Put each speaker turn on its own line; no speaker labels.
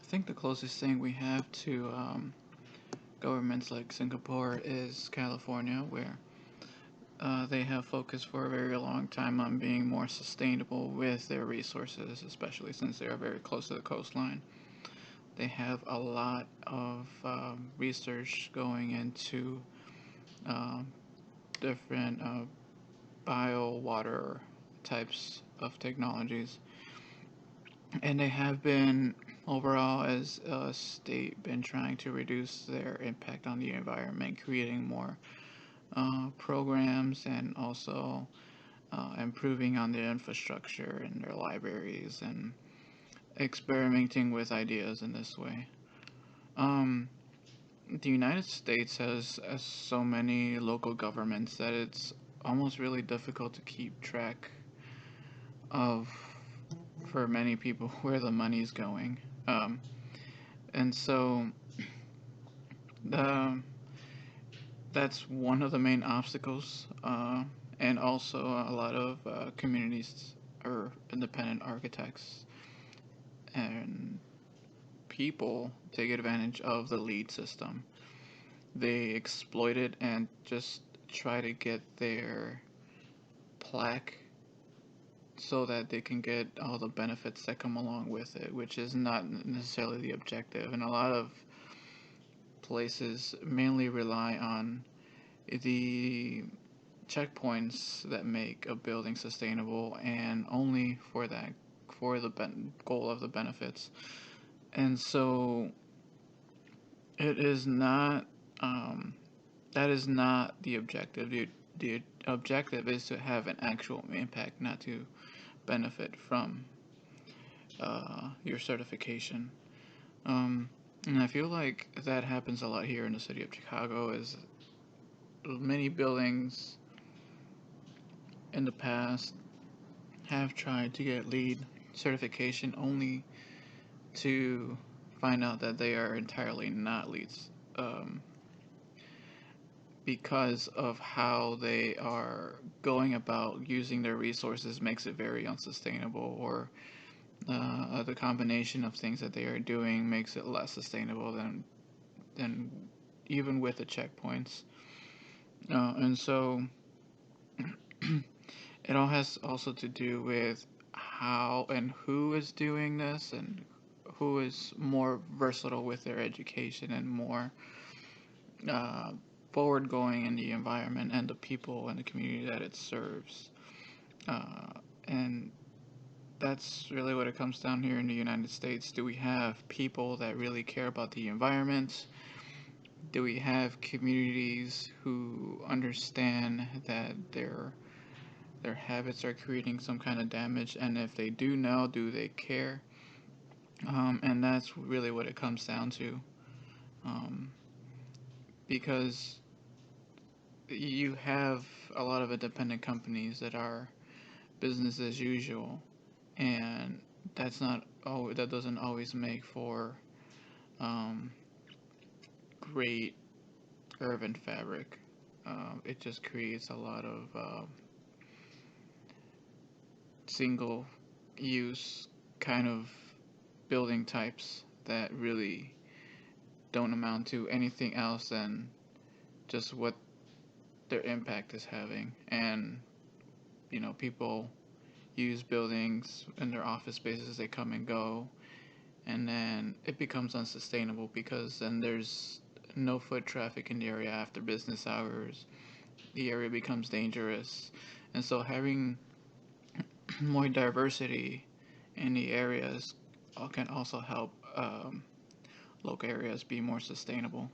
think the closest thing we have to governments like Singapore is California, where they have focused for a very long time on being more sustainable with their resources, especially since they are very close to the coastline. They have a lot of research going into um, different bio water types of technologies, and they have been overall as a state been trying to reduce their impact on the environment, creating more programs and also improving on their infrastructure and their libraries and experimenting with ideas in this way. Um, the United States has so many local governments that it's almost really difficult to keep track of, for many people, where the money's going. Um, and so the, that's one of the main obstacles. And also a lot of communities or independent architects and people take advantage of the lead system. They exploit it and just try to get their plaque so that they can get all the benefits that come along with it, which is not necessarily the objective. And a lot of places mainly rely on the checkpoints that make a building sustainable and only for that, for the goal of the benefits. And so it is not, um, that is not the objective. The objective is to have an actual impact, not to benefit from your certification. Um, and I feel like that happens a lot here in the city of Chicago. Is many buildings in the past have tried to get LEED certification only to find out that they are entirely not LEEDs, because of how they are going about using their resources makes it very unsustainable, or the combination of things that they are doing makes it less sustainable than even with the checkpoints. And so it all has also to do with how and who is doing this and who is more versatile with their education and more uh, forward going in the environment and the people and the community that it serves. Uh, and that's really what it comes down here in the United States. Do we have people that really care about the environment? Do we have communities who understand that their habits are creating some kind of damage? And if they do know, do they care? And that's really what it comes down to. Um, because you have a lot of independent companies that are business as usual, and that doesn't always make for um, great urban fabric. It just creates a lot of single use kind of building types that really don't amount to anything else than just what their impact is having. And people use buildings in their office spaces, they come and go, and then it becomes unsustainable because then there's no foot traffic in the area after business hours. The area becomes dangerous. And so having more diversity in the areas can also help local areas be more sustainable.